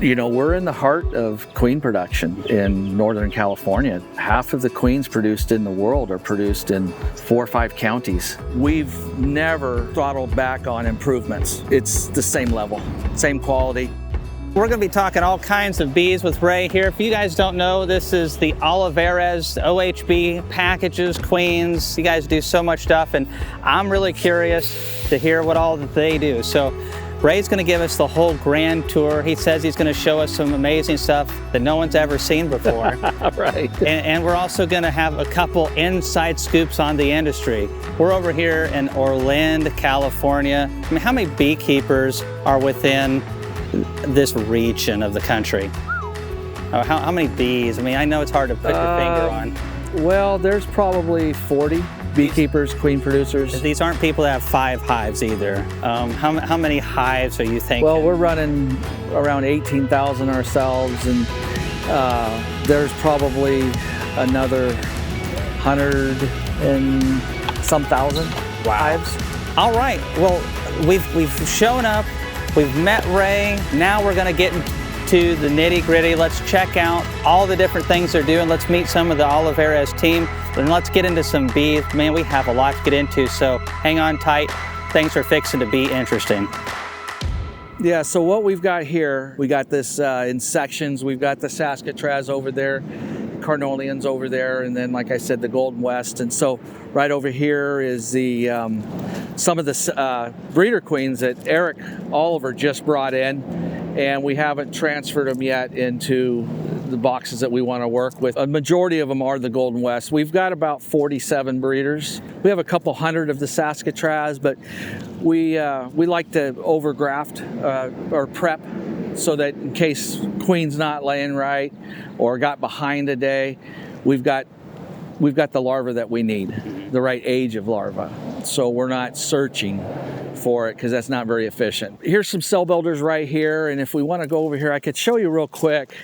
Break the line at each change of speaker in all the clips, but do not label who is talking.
You know, we're in the heart of queen production in Northern California. Half of the queens produced in the world are produced in 4 or 5 counties. We've never throttled back on improvements. It's the same level, same quality.
We're going to be talking all kinds of bees with Ray here. If you guys don't know, this is the Olivarez OHB packages, queens. You guys do so much stuff, and I'm really curious to hear what all that they do. So Ray's going to give us the whole grand tour. He says he's going to show us some amazing stuff that no one's ever seen before.
Right.
And we're also going to have a couple inside scoops on the industry. We're over here in Orland, California. I mean, how many beekeepers are within this region of the country? How many bees? I mean, I know it's hard to put your finger on.
Well, there's probably 40 beekeepers, queen producers.
These aren't people that have 5 hives either. How many hives are you thinking?
Well, we're running around 18,000 ourselves, and there's probably another 100 and some thousand hives.
All right. Well, we've shown up. We've met Ray. Now we're going to get into the nitty-gritty. Let's check out all the different things they're doing. Let's meet some of the Olivarez team, and let's get into some bees. Man, we have a lot to get into, so hang on tight. Things are fixing to be interesting.
Yeah, so what we've got here, we got this in sections. We've got the Saskatraz over there, Carnolians over there, and then, like I said, the Golden West. And so right over here is the some of the breeder queens that Eric Oliver just brought in, and we haven't transferred them yet into the boxes that we want to work with. A majority of them are the Golden West. We've got about 47 breeders. We have a couple hundred of the Saskatraz, but we like to overgraft or prep, so that in case queen's not laying right or got behind a day, we've got the larva that we need, the right age of larva. So we're not searching for it, because that's not very efficient. Here's some cell builders right here, and if we want to go over here, I could show you real quick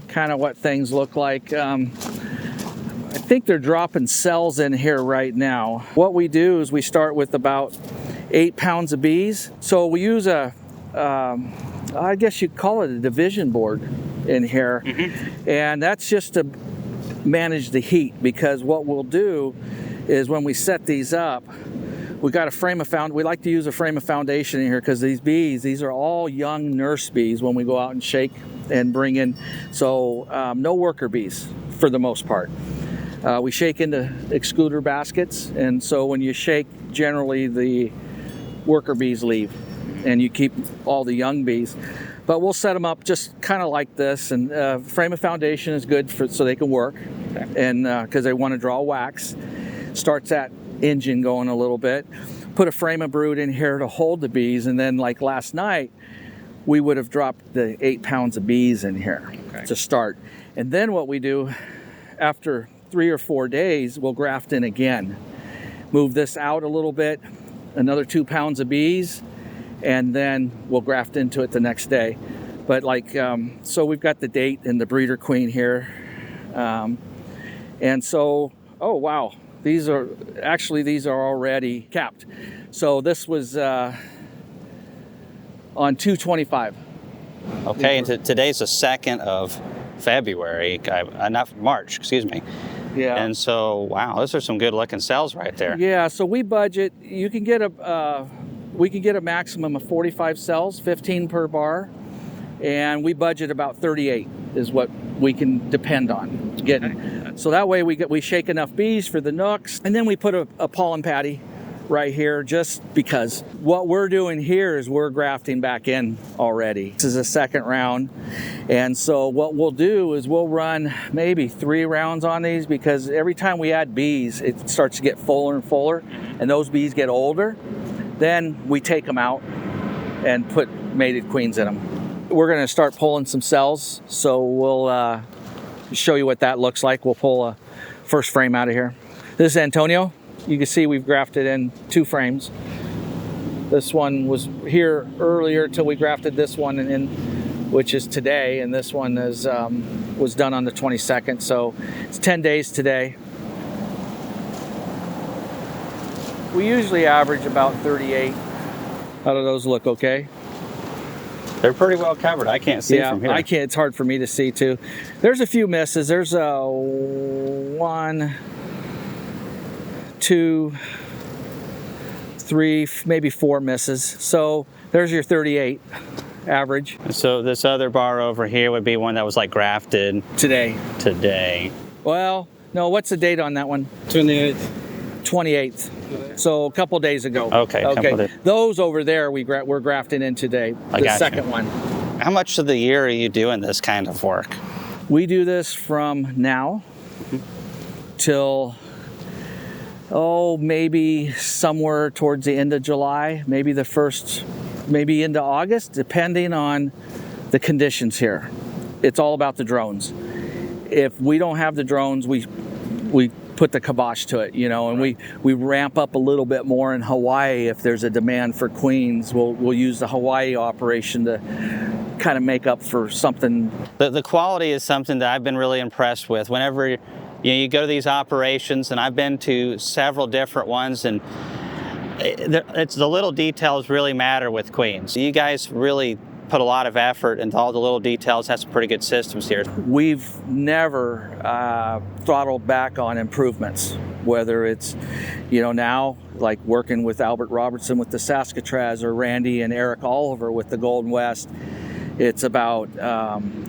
kind of what things look like. I think they're dropping cells in here right now. What we do is we start with about 8 pounds of bees. So we use I guess you'd call it a division board in here. And that's just to manage the heat, because what we'll do is when we set these up, we got a frame of we like to use a frame of foundation in here, because these are all young nurse bees when we go out and shake and bring in. So no worker bees for the most part. We shake into excluder baskets, and so when you shake, generally the worker bees leave and you keep all the young bees. But we'll set them up just kind of like this, and frame of foundation is good so they can work, and because they want to draw wax. Starts that engine going a little bit. Put a frame of brood in here to hold the bees, and then like last night, we would have dropped the 8 pounds of bees in here to start. And then what we do, after 3 or 4 days, we'll graft in again. Move this out a little bit, another 2 pounds of bees, and then we'll graft into it the next day. But like, so we've got the date and the breeder queen here. And so, oh wow, these are already capped. So this was on 2/25.
Okay, and today's the 2nd of February, not March, excuse me.
Yeah.
And so, wow, those are some good looking cells right there.
Yeah, so we budget, we can get a maximum of 45 cells, 15 per bar, and we budget about 38 is what we can depend on getting. So that way we shake enough bees for the Nucs, and then we put a pollen patty right here, just because what we're doing here is we're grafting back in already. This is a 2nd round, and so what we'll do is we'll run maybe 3 rounds on these, because every time we add bees, it starts to get fuller and fuller, and those bees get older. Then we take them out and put mated queens in them. We're going to start pulling some cells, so we'll show you what that looks like. We'll pull a first frame out of here. This is Antonio. You can see we've grafted in 2 frames. This one was here earlier till we grafted this one in, which is today, and this one is was done on the 22nd, so it's 10 days today. We usually average about 38. How do those look? Okay?
They're pretty well covered. I can't see from here.
I can't. It's hard for me to see too. There's a few misses. There's a 1, 2, 3, maybe 4 misses. So there's your 38 average.
So this other bar over here would be one that was like grafted today.
Well, no, what's the date on that one? 28th. So a couple days ago.
Okay.
Those over there we're grafting in today. The second one.
How much of the year are you doing this kind of work?
We do this from now till maybe somewhere towards the end of July, maybe into August, depending on the conditions here. It's all about the drones. If we don't have the drones, we put the kibosh to it, and we ramp up a little bit more in Hawaii. If there's a demand for queens, we'll use the Hawaii operation to kind of make up for something.
The quality is something that I've been really impressed with. Whenever you go to these operations, and I've been to several different ones, and it's the little details really matter with queens. You guys really put a lot of effort into all the little details. Have some pretty good systems here.
We've never throttled back on improvements, whether it's, now like working with Albert Robertson with the Saskatraz, or Randy and Eric Oliver with the Golden West. It's about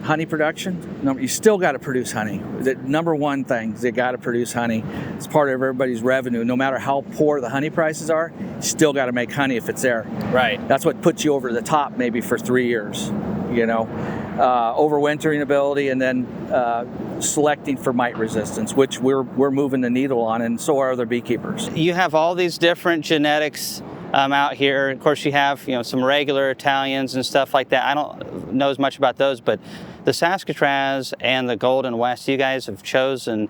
honey production. You still got to produce honey. The number one thing is you got to produce honey. It's part of everybody's revenue. No matter how poor the honey prices are, you still got to make honey if it's there.
Right.
That's what puts you over the top maybe for 3 years. Overwintering ability, and then selecting for mite resistance, which we're moving the needle on, and so are other beekeepers.
You have all these different genetics out here. Of course, you have some regular Italians and stuff like that. I don't know as much about those, but the Saskatraz and the Golden West, you guys have chosen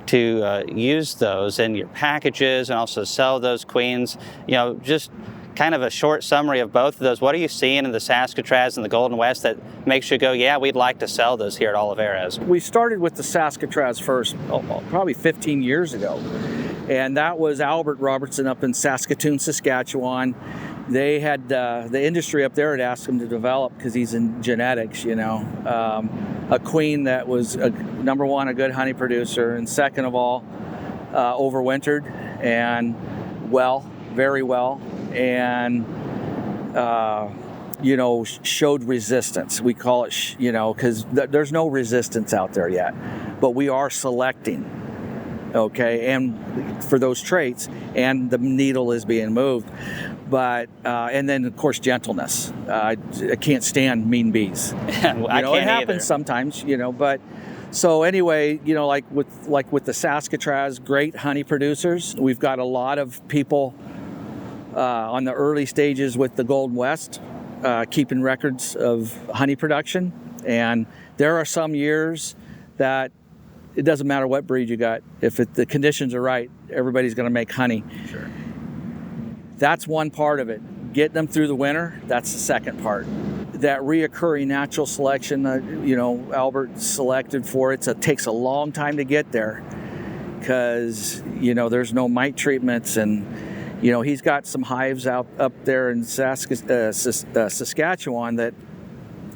to use those in your packages and also sell those queens. Just kind of a short summary of both of those. What are you seeing in the Saskatraz and the Golden West that makes you go, yeah, we'd like to sell those here at Olivarez?
We started with the Saskatraz first, probably 15 years ago. And that was Albert Robertson up in Saskatoon, Saskatchewan. They had, the industry up there had asked him to develop, because he's in genetics, a queen that was, number one, a good honey producer, and second of all, overwintered and very well, and showed resistance. We call it, because there's no resistance out there yet, but we are selecting. Okay, and for those traits, and the needle is being moved, but and then of course gentleness. I can't stand mean bees.
I can't
it happens
either.
Sometimes, but so anyway, like with the Saskatraz, great honey producers. We've got a lot of people on the early stages with the Golden West, keeping records of honey production, and there are some years that it doesn't matter what breed you got. If the conditions are right, everybody's going to make honey.
Sure.
That's one part of it. Getting them through the winter, that's the second part. That reoccurring natural selection, Albert selected for it. It takes a long time to get there, because, there's no mite treatments, and, he's got some hives up there in Saskatchewan that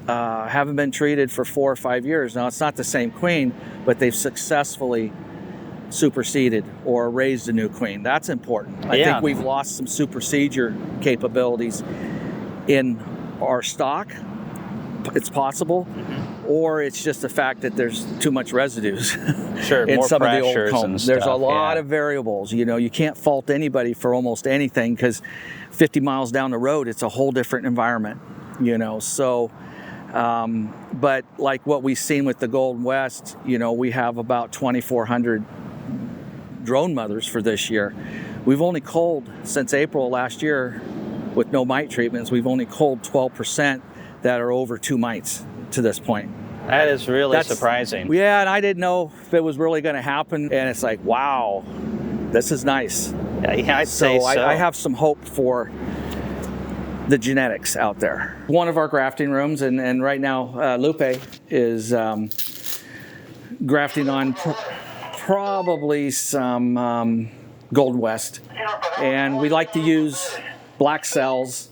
haven't been treated for 4 or 5 years. Now, it's not the same queen, but they've successfully superseded or raised a new queen. That's important. I think we've lost some supersedure capabilities in our stock. It's possible. Or it's just the fact that there's too much residues
in
more some of the old
pressures and
combs. There's a
stuff,
lot of variables. You can't fault anybody for almost anything, because 50 miles down the road, it's a whole different environment. So but like what we've seen with the Golden West, we have about 2,400 drone mothers for this year. We've only culled, since April last year, with no mite treatments, we've only culled 12% that are over 2 mites to this point.
That is really surprising.
Yeah, and I didn't know if it was really going to happen, and it's like, wow, this is nice.
Yeah, I'd say so.
I have some hope for the genetics out there. One of our grafting rooms, and right now Lupe is grafting on probably some Golden West, and we like to use black cells,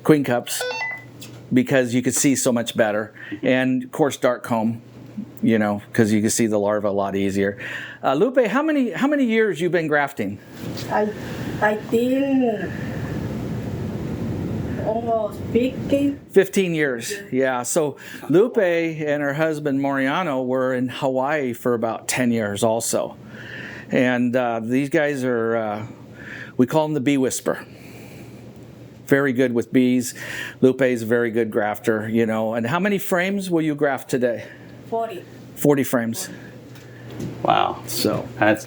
queen cups, because you could see so much better. And of course, dark comb, you know, because you can see the larva a lot easier. Lupe, how many years you been grafting?
I think almost
15 years, yeah. So Lupe and her husband Mariano were in Hawaii for about 10 years also. And these guys are, we call them the bee whisperer. Very good with bees. Lupe is a very good grafter, you know. And how many frames will you graft today?
40.
40 frames.
Wow.
So
that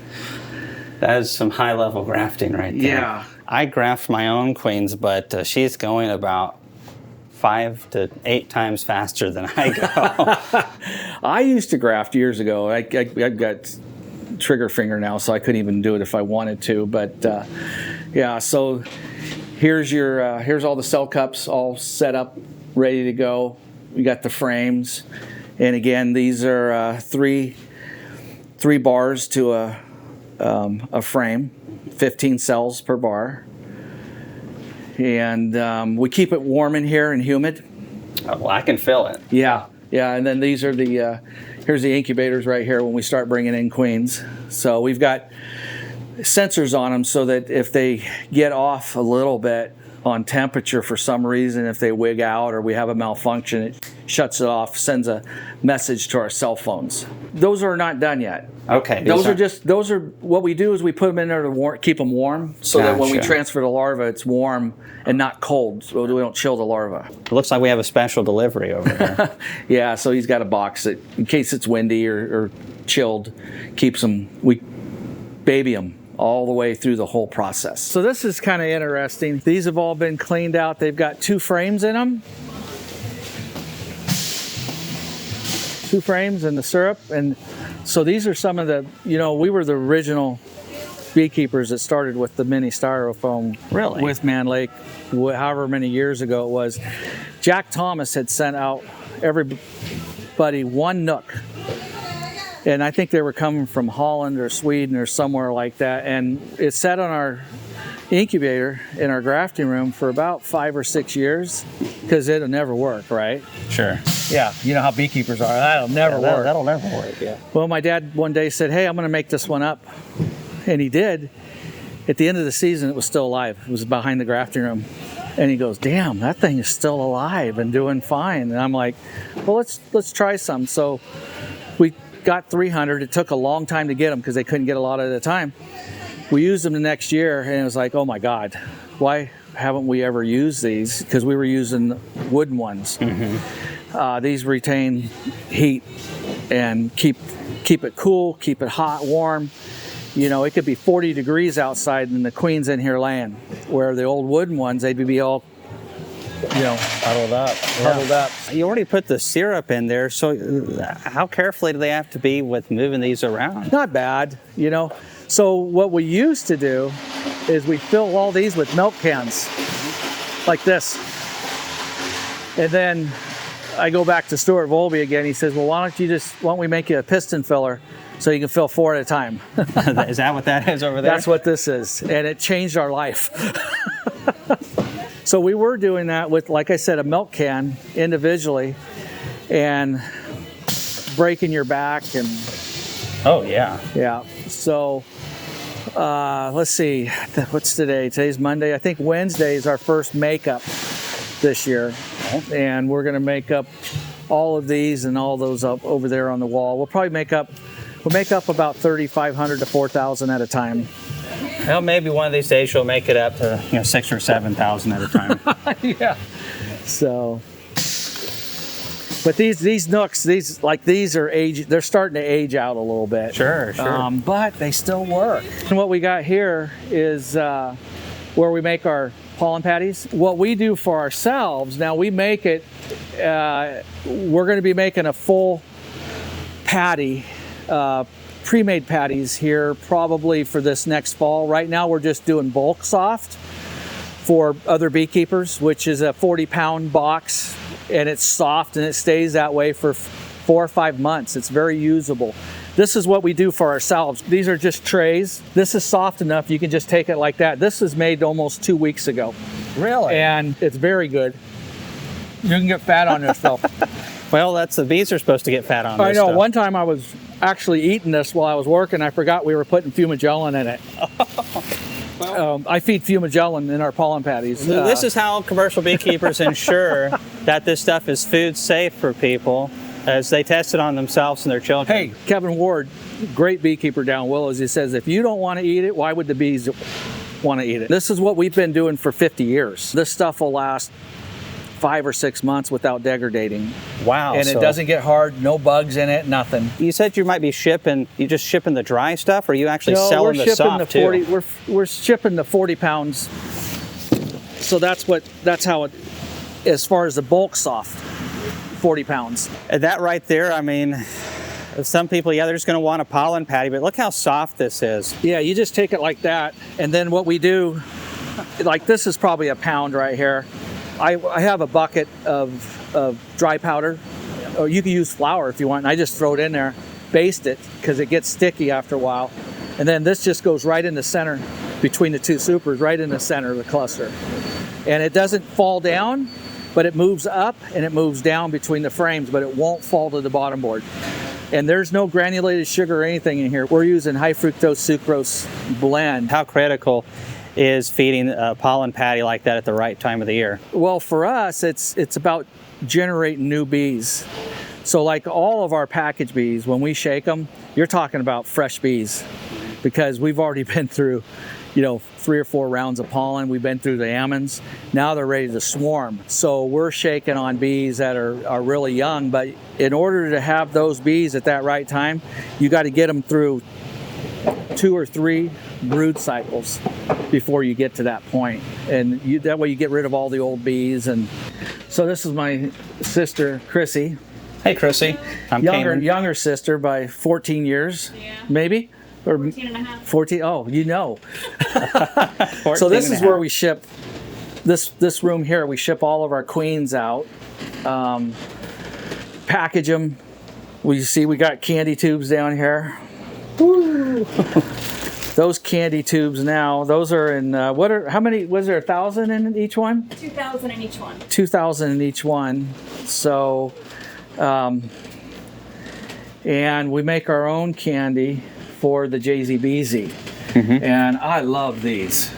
is some high level grafting right there.
Yeah.
I graft my own queens, but she's going about 5 to 8 times faster than I go.
I used to graft years ago. I've got trigger finger now, so I couldn't even do it if I wanted to. But yeah, so here's your here's all the cell cups all set up, ready to go. We got the frames, and again, these are three bars to a frame, 15 cells per bar, and we keep it warm in here and humid.
Oh, well, I can feel it.
Yeah, and then these are the here's the incubators right here when we start bringing in queens. So we've got sensors on them so that if they get off a little bit on temperature for some reason, if they wig out or we have a malfunction, it shuts it off, sends a message to our cell phones. Those are not done yet.
Okay.
Those are what we do is we put them in there to keep them warm so that when we transfer the larva, it's warm and not cold, so we don't chill the larva.
It looks like we have a special delivery over there.
Yeah, so he's got a box that, in case it's windy or chilled, keeps them, we baby them all the way through the whole process. So this is kind of interesting. These have all been cleaned out. They've got 2 frames in them. 2 frames and the syrup. And so these are some of the, you know, we were the original beekeepers that started with the mini styrofoam.
Really?
With Man Lake, however many years ago it was. Jack Thomas had sent out everybody 1 Nuc. And I think they were coming from Holland or Sweden or somewhere like that. And it sat on our incubator in our grafting room for about 5 or 6 years because it'll never work, right?
Sure.
Yeah, you know how beekeepers are. That'll never work.
That'll never work, yeah.
Well, my dad one day said, hey, I'm going to make this one up. And he did. At the end of the season, it was still alive. It was behind the grafting room. And he goes, damn, that thing is still alive and doing fine. And I'm like, well, let's try some. So we got 300. It took a long time to get them because they couldn't get a lot at a time. We used them the next year, and it was like, oh my God, why haven't we ever used these? Because we were using wooden ones. Mm-hmm. These retain heat and keep it cool, keep it hot, warm. You know, it could be 40 degrees outside and the queen's in here laying. Where the old wooden ones, they'd be all, you know, huddled up.
You already put the syrup in there, so how carefully do they have to be with moving these around?
Not bad, you know. So what we used to do is we fill all these with milk cans, like this. And then I go back to Stuart Volby again. He says, well, why don't we make you a piston filler so you can fill 4 at a time?
Is that what that is over there?
That's what this is, and it changed our life. So we were doing that with, like I said, a milk can individually and breaking your back and...
Oh, yeah.
Yeah. So let's see. What's today? Today's Monday. I think Wednesday is our first makeup this year. And we're going to make up all of these and all those up over there on the wall. We'll probably make up about 3,500 to 4,000 at a time.
Well, maybe one of these days you'll make it up to 6,000 or 7,000 at a time.
Yeah. So, but these Nucs, these are they're starting to age out a little bit.
Sure.
But they still work. And what we got here is where we make our pollen patties. What we do for ourselves, now we make it, we're going to be making a full patty, pre-made patties here probably for this next fall. Right now we're just doing bulk soft for other beekeepers, which is a 40-pound box, and it's soft and it stays that way for 4 or 5 months. It's very usable. This is what we do for ourselves. These are just trays. This is soft enough you can just take it like that. This was made almost 2 weeks ago.
Really?
And it's very good. You can get fat on this stuff.
Well, that's the bees are supposed to get fat on
I
this
know.
stuff.
One time I was actually eating this while I was working. I forgot we were putting fumagellin in it. I feed fumagellin in our pollen patties.
This is how commercial beekeepers ensure that this stuff is food safe for people, as they test it on themselves and their children.
Hey, Kevin Ward, great beekeeper down Willows, he says, if you don't want to eat it, why would the bees want to eat it? This is what we've been doing for 50 years. This stuff will last 5 or 6 months without degrading.
Wow.
And it doesn't get hard, no bugs in it, nothing.
You said you might be shipping the dry stuff, or are you actually selling the soft too?
We're shipping the 40 pounds. So that's how it, as far as the bulk soft, 40 pounds.
And that right there, I mean, some people, they're just going to want a pollen patty, but look how soft this is.
Yeah, you just take it like that, and then what we do, like this is probably a pound right here. I have a bucket of dry powder, or you can use flour if you want, and I just throw it in there, baste it, because it gets sticky after a while. And then this just goes right in the center, between the two supers, right in the center of the cluster. And it doesn't fall down, but it moves up and it moves down between the frames, but it won't fall to the bottom board. And there's no granulated sugar or anything in here. We're using high fructose sucrose blend.
How critical is feeding a pollen patty like that at the right time of the year?
Well, for us, it's about generating new bees. So like all of our package bees, when we shake them, you're talking about fresh bees, because we've already been through, 3 or 4 rounds of pollen. We've been through the almonds. Now they're ready to swarm. So we're shaking on bees that are really young, but in order to have those bees at that right time, you got to get them through 2 or 3 brood cycles before you get to that point. And that way you get rid of all the old bees. And so this is my sister, Chrissy.
Hey, Chrissy. I'm Kamon.
Younger sister by 14 years, maybe? Or
14 and a half.
14, oh, you know. So this is where we ship, this room here, we ship all of our queens out, package them. We got candy tubes down here. Woo. Those candy tubes now, those are in, how many, was there 1,000 in each one?
2,000 in each one.
2,000 in each one. So, and we make our own candy for the JZBZ. Mm-hmm. And I love these.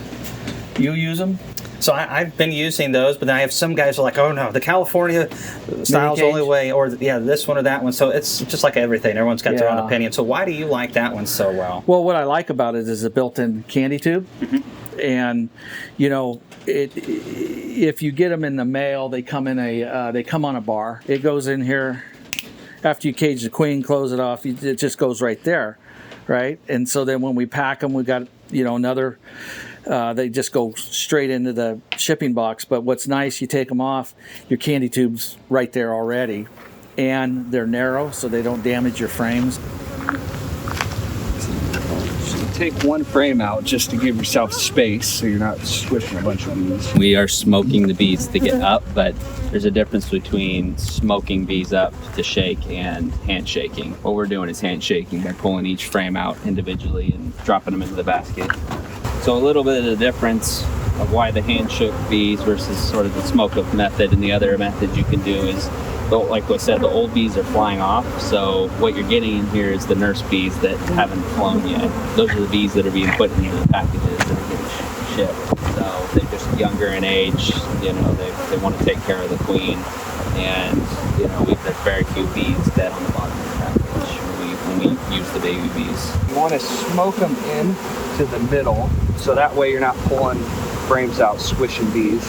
You use them?
So I've been using those, but then I have some guys who are like, oh no, the California style's the only way, or this one or that one. So it's just like everything. Everyone's got their own opinion. So why do you like that one so well?
Well, what I like about it is a built-in candy tube. Mm-hmm. And, if you get them in the mail, they come on a bar. It goes in here. After you cage the queen, close it off, it just goes right there, right? And so then when we pack them, we got, another... they just go straight into the shipping box. But what's nice, you take them off, your candy tube's right there already. And they're narrow, so they don't damage your frames.
Take one frame out just to give yourself space so you're not squishing a bunch of bees.
We are smoking the bees to get up, but there's a difference between smoking bees up to shake and handshaking. What we're doing is handshaking by pulling each frame out individually and dropping them into the basket. So a little bit of the difference of why the hand-shook bees versus sort of the smoke-up method, and the other method you can do is, like I said, the old bees are flying off. So what you're getting in here is the nurse bees that haven't flown yet. Those are the bees that are being put into the packages that are getting shipped. So they're just younger in age. They want to take care of the queen, and there's very few bees dead on the bottom of the package when we use the baby bees.
You want to smoke them in to the middle, so that way you're not pulling frames out, squishing bees.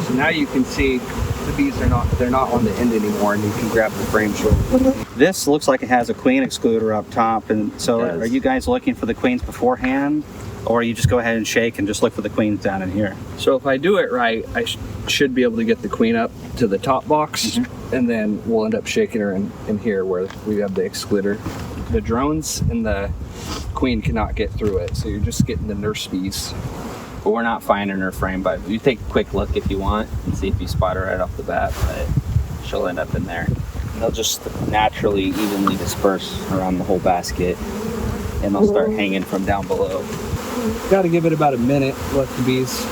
So now you can see the bees they're not on the end anymore, and you can grab the frames really.
This looks like it has a queen excluder up top, and so are you guys looking for the queens beforehand, or you just go ahead and shake and just look for the queens down in here?
So if I do it right, I should be able to get the queen up to the top box, mm-hmm. and then we'll end up shaking her in here where we have the excluder. The drones and the queen cannot get through it, so you're just getting the nurse bees.
But we're not finding her frame, but you take a quick look if you want and see if you spot her right off the bat, but she'll end up in there. And they'll just naturally, evenly disperse around the whole basket, and they'll start hanging from down below.
Got to give it about a minute, let the bees,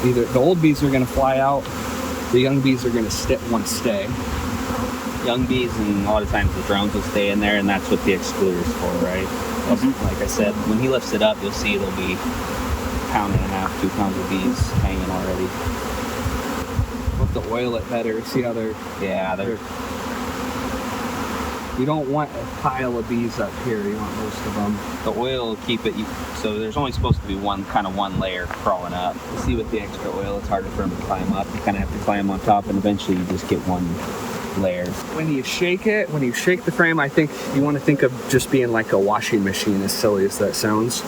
either the old bees are going to fly out, The young bees are going to want to stay.
Young bees, and a lot of times the drones will stay in there, and that's what the excluder's for, right? Like I said, when he lifts it up, you'll see there'll be 1.5 pounds, 2 pounds of bees hanging already.
We'll have to oil it better. See how they're...
Yeah, they're...
You don't want a pile of bees up here. You want most of them.
The oil will keep it, so there's only supposed to be one layer crawling up. You see, with the extra oil, it's harder for them to climb up. You kind of have to climb on top, and eventually you just get one layer.
When you shake it, when you shake the frame, I think you want to think of just being like a washing machine, as silly as that sounds.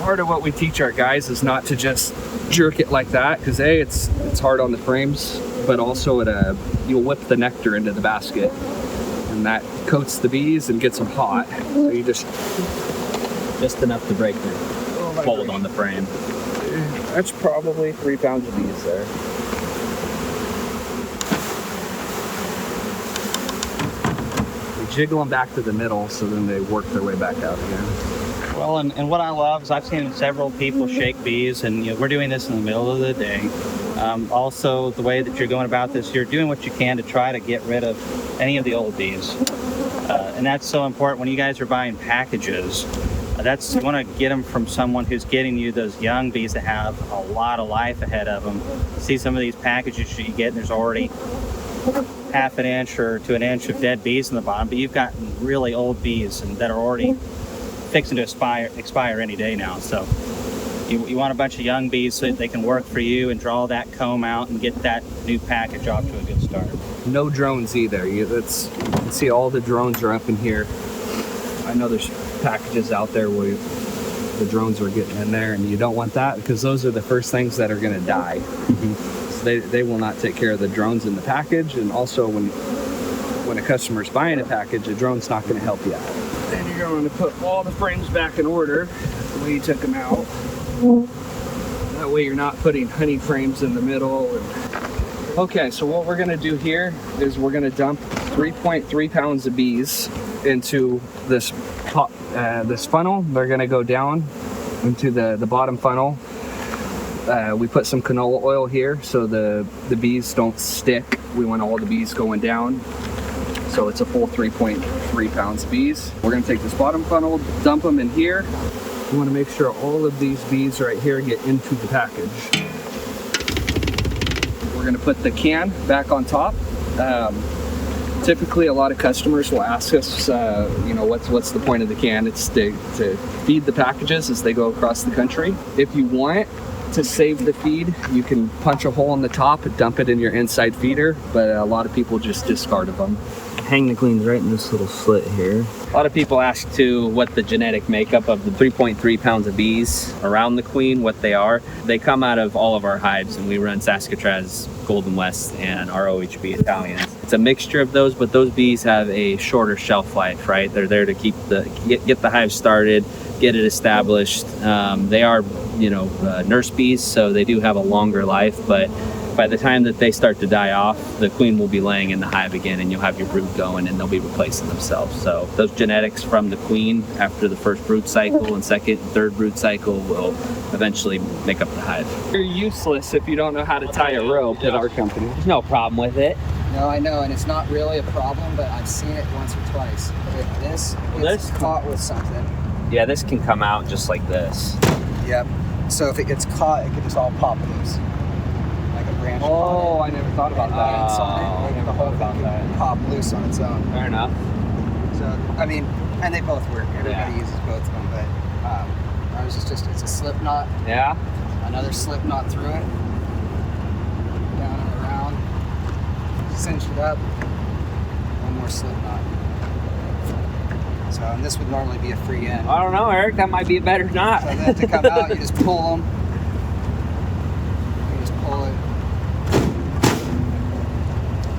Part of what we teach our guys is not to just jerk it like that, because A, it's hard on the frames, but also you'll whip the nectar into the basket, and that coats the bees and gets them hot. So you just
enough to break the fold on the frame.
That's probably 3 pounds of bees there. We jiggle them back to the middle, so then they work their way back out again.
Well, and what I love is I've seen several people shake bees, and we're doing this in the middle of the day. Also, the way that you're going about this, you're doing what you can to try to get rid of any of the old bees. And that's so important when you guys are buying packages. You want to get them from someone who's getting you those young bees that have a lot of life ahead of them. See some of these packages that you get, and there's already 1/2 inch or to 1 inch of dead bees in the bottom, but you've got really old bees and that are already fixing to expire any day now. So you want a bunch of young bees so that they can work for you and draw that comb out and get that new package off to a good start.
No drones either. You can see all the drones are up in here. I know there's packages out there where the drones are getting in there, and you don't want that, because those are the first things that are going to die. So they will not take care of the drones in the package, and also when a customer's buying a package, a drone's not going to help you out. Then you're going to put all the frames back in order the way you took them out. That way you're not putting honey frames in the middle. Okay, so what we're going to do here is we're going to dump 3.3 pounds of bees into this funnel. They're going to go down into the bottom funnel. We put some canola oil here so the bees don't stick. We want all the bees going down. So it's a full 3.3 pounds of bees. We're going to take this bottom funnel, dump them in here. We want to make sure all of these bees right here get into the package. We're going to put the can back on top. Typically, a lot of customers will ask us, what's the point of the can? It's to feed the packages as they go across the country. If you want to save the feed, you can punch a hole in the top and dump it in your inside feeder, but a lot of people just discard of them.
Hang the queens right in this little slit here. A lot of people ask too what the genetic makeup of the 3.3 pounds of bees around the queen, what they are. They come out of all of our hives, and we run Saskatraz, Golden West, and our OHB Italians. It's a mixture of those, but those bees have a shorter shelf life, right? They're there to keep get the hive started, get it established. They are, nurse bees, so they do have a longer life, but by the time that they start to die off, the queen will be laying in the hive again, and you'll have your brood going, and they'll be replacing themselves. So those genetics from the queen after the first brood cycle and second and third brood cycle will eventually make up the hive.
You're useless if you don't know how to tie a rope at our company.
There's no problem with it.
No, I know, and it's not really a problem, but I've seen it once or twice. If this gets caught with something.
Yeah, this can come out just like this.
Yep. So if it gets caught, it can just all pop loose. Like a branch.
Oh, I never thought about that.
The whole thing can pop loose on its own.
Fair enough.
So, I mean, and they both work. Everybody uses both of them, but ours is just, it's a slip knot.
Yeah.
Another slip knot through it. Down and around. Cinch it up. One more slip knot. So, and this would normally be a free end.
I don't know, Eric. That might be a better knot.
So then to come out, you just pull them. You just pull it.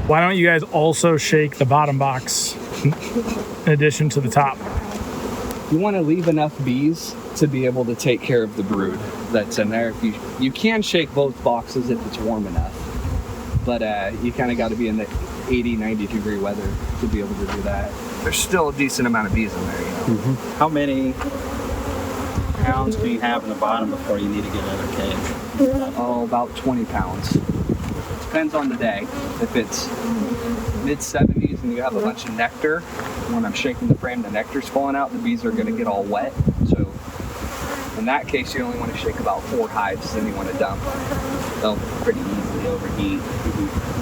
Why don't you guys also shake the bottom box in addition to the top?
You want to leave enough bees to be able to take care of the brood that's in there. If you can shake both boxes if it's warm enough, but you kind of got to be in the 80, 90 degree weather to be able to do that. There's still a decent amount of bees in there,
How many pounds do you have in the bottom before you need to get another cage?
About 20 pounds. Depends on the day. If it's mid-70s and you have a bunch of nectar, when I'm shaking the frame, the nectar's falling out, the bees are going to get all wet. So in that case, you only want to shake about 4 hives, then you want to dump. They'll pretty easily overheat.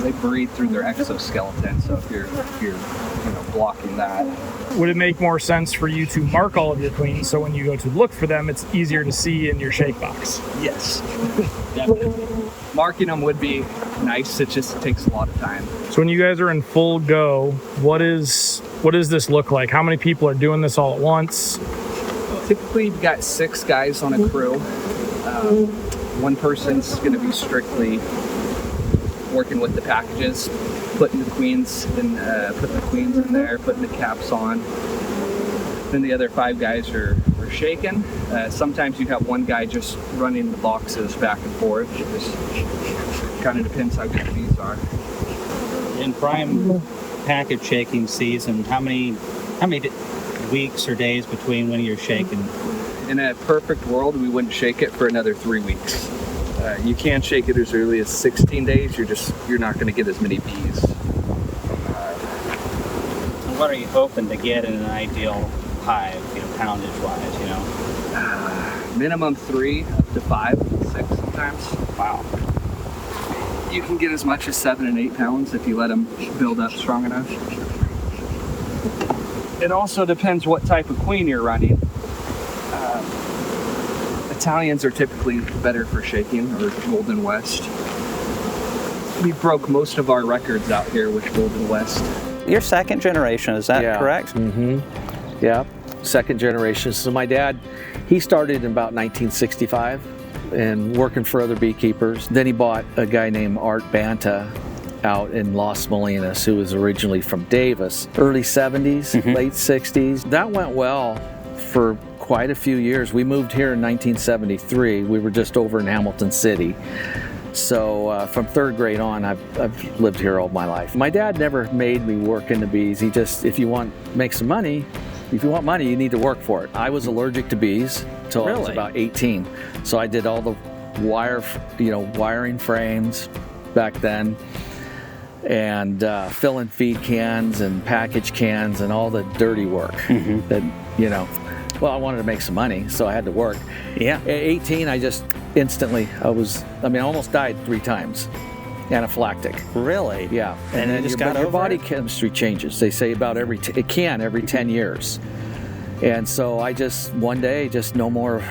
They breathe through their exoskeleton, so if you're blocking that.
Would it make more sense for you to mark all of your queens so when you go to look for them, it's easier to see in your shake box?
Yes, definitely. Marking them would be nice. It just takes a lot of time.
So when you guys are in full go, what does this look like? How many people are doing this all at once?
Typically, you've got 6 guys on a crew. One person's going to be strictly working with the packages, putting the queens in there, putting the caps on. Then the other 5 guys are shaking. Sometimes you have one guy just running the boxes back and forth. It just kind of depends how good the bees are.
In prime package shaking season, how many weeks or days between when you're shaking?
In a perfect world, we wouldn't shake it for another 3 weeks. You can shake it as early as 16 days. You're not going to get as many bees.
What are you hoping to get in an ideal hive, poundage wise,
Minimum 3, up to 5, 6 sometimes.
Wow.
You can get as much as 7 and 8 pounds if you let them build up strong enough. It also depends what type of queen you're running. Italians are typically better for shaking, or Golden West. We broke most of our records out here with Golden West.
You're second generation, is that correct?
Mm-hmm. Yeah, second generation. So my dad, he started in about 1965 and working for other beekeepers. Then he bought a guy named Art Banta out in Las Molinas, who was originally from Davis. Early 70s, late 60s. That went well for quite a few years. We moved here in 1973. We were just over in Hamilton City. So from 3rd grade on, I've lived here all my life. My dad never made me work in the bees. He just, if you want money, you need to work for it. I was allergic to bees till I was about 18. So I did all the wiring frames back then, and filling feed cans and package cans and all the dirty work that, well, I wanted to make some money, so I had to work.
Yeah.
At 18, I just instantly, I almost died 3 times. Anaphylactic.
Really?
Yeah.
And then your
body chemistry changes. They say about every 10 years. And so I just, one day, just no more.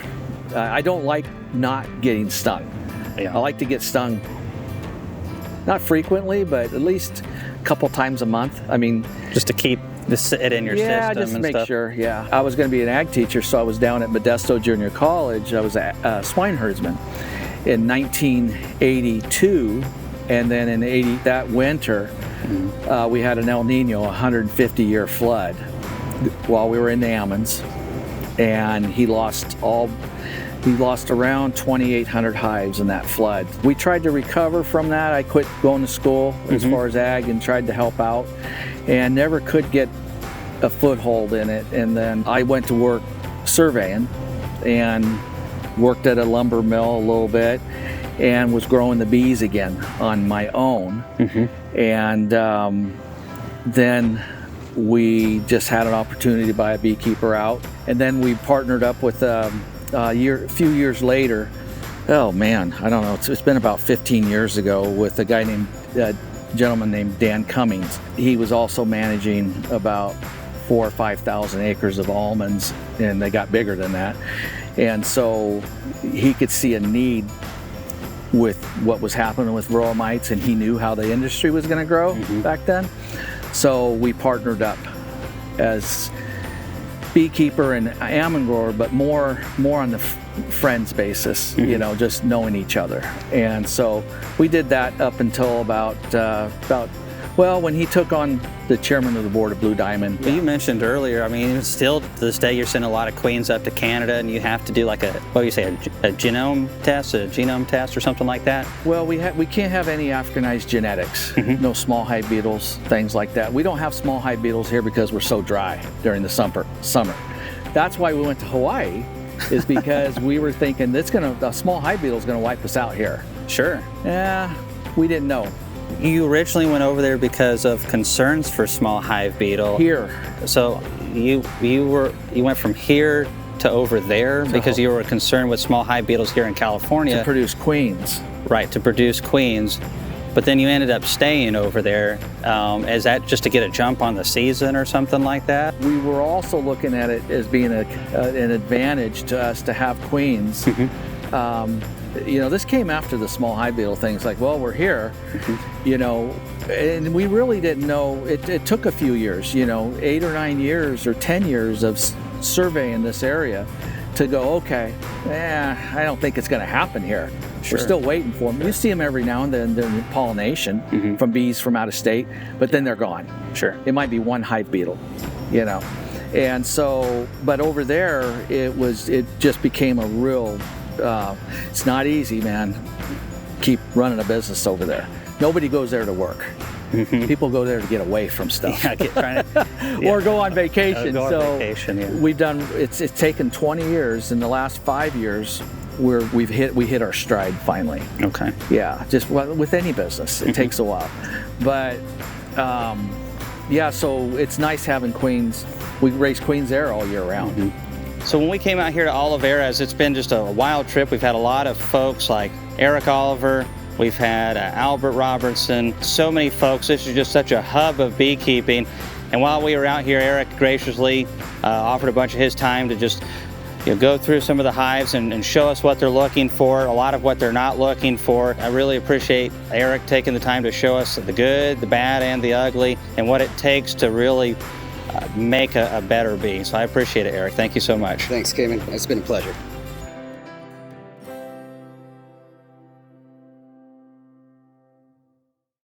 I don't like not getting stung.
Yeah.
I like to get stung, not frequently, but at least a couple times a month.
Just to keep it in your system
just to
and
make
stuff.
sure, yeah. I was going to be an ag teacher, so I was down at Modesto Junior College. I was a swine herdsman in 1982, and then in that winter, we had an El Nino, 150-year flood while we were in the Ammons, and he lost around 2,800 hives in that flood. We tried to recover from that. I quit going to school as far as ag and tried to help out, and never could get a foothold in it. And then I went to work surveying and worked at a lumber mill a little bit and was growing the bees again on my own. And then we just had an opportunity to buy a beekeeper out, and then we partnered up with a few years later. Oh man, I don't know. It's been about 15 years ago with a guy named gentleman named Dan Cummings. He was also managing about 4,000 or 5,000 acres of almonds, and they got bigger than that. And so he could see a need with what was happening with rural mites, and he knew how the industry was going to grow back then. So we partnered up as beekeeper and almond grower, but more on the friends basis, just knowing each other. And so we did that up until when he took on the chairman of the board of Blue Diamond.
Well, you mentioned earlier, still to this day, you're sending a lot of queens up to Canada, and you have to do like a genome test or something like that?
Well, we can't have any Africanized genetics, no small hive beetles, things like that. We don't have small hive beetles here because we're so dry during the summer. That's why we went to Hawaii, is because we were thinking a small hive beetle is going to wipe us out here.
Sure.
Yeah, we didn't know.
You originally went over there because of concerns for small hive beetle.
Here.
So you went from here to over there because you were concerned with small hive beetles here in California.
To produce queens.
Right, to produce queens. But then you ended up staying over there. Is that just to get a jump on the season or something like that?
We were also looking at it as being an advantage to us to have queens. This came after the small hive beetle things. Like, well, we're here, and we really didn't know. It took a few years, 8 or 9 years or 10 years of surveying this area to go, okay, I don't think it's going to happen here.
Sure.
We're still waiting for them. You see them every now and then during pollination from bees from out of state, but then they're gone.
Sure.
It might be one hive beetle, And so, but over there, it just became a real, it's not easy, man. Keep running a business over there. Nobody goes there to work. People go there to get away from stuff. Or go on vacation. We've done, it's taken 20 years. In the last 5 years, we hit our stride finally.
Okay.
Yeah, just with any business, it takes a while. But so it's nice having queens. We raise queens there all year round.
So when we came out here to Olivarez, it's been just a wild trip. We've had a lot of folks like Eric Oliver. We've had Albert Robertson, so many folks. This is just such a hub of beekeeping. And while we were out here, Eric graciously offered a bunch of his time to just go through some of the hives and show us what they're looking for, a lot of what they're not looking for. I really appreciate Eric taking the time to show us the good, the bad, and the ugly, and what it takes to really make a better bee. So I appreciate it, Eric. Thank you so much.
Thanks, Kamon. It's been a pleasure.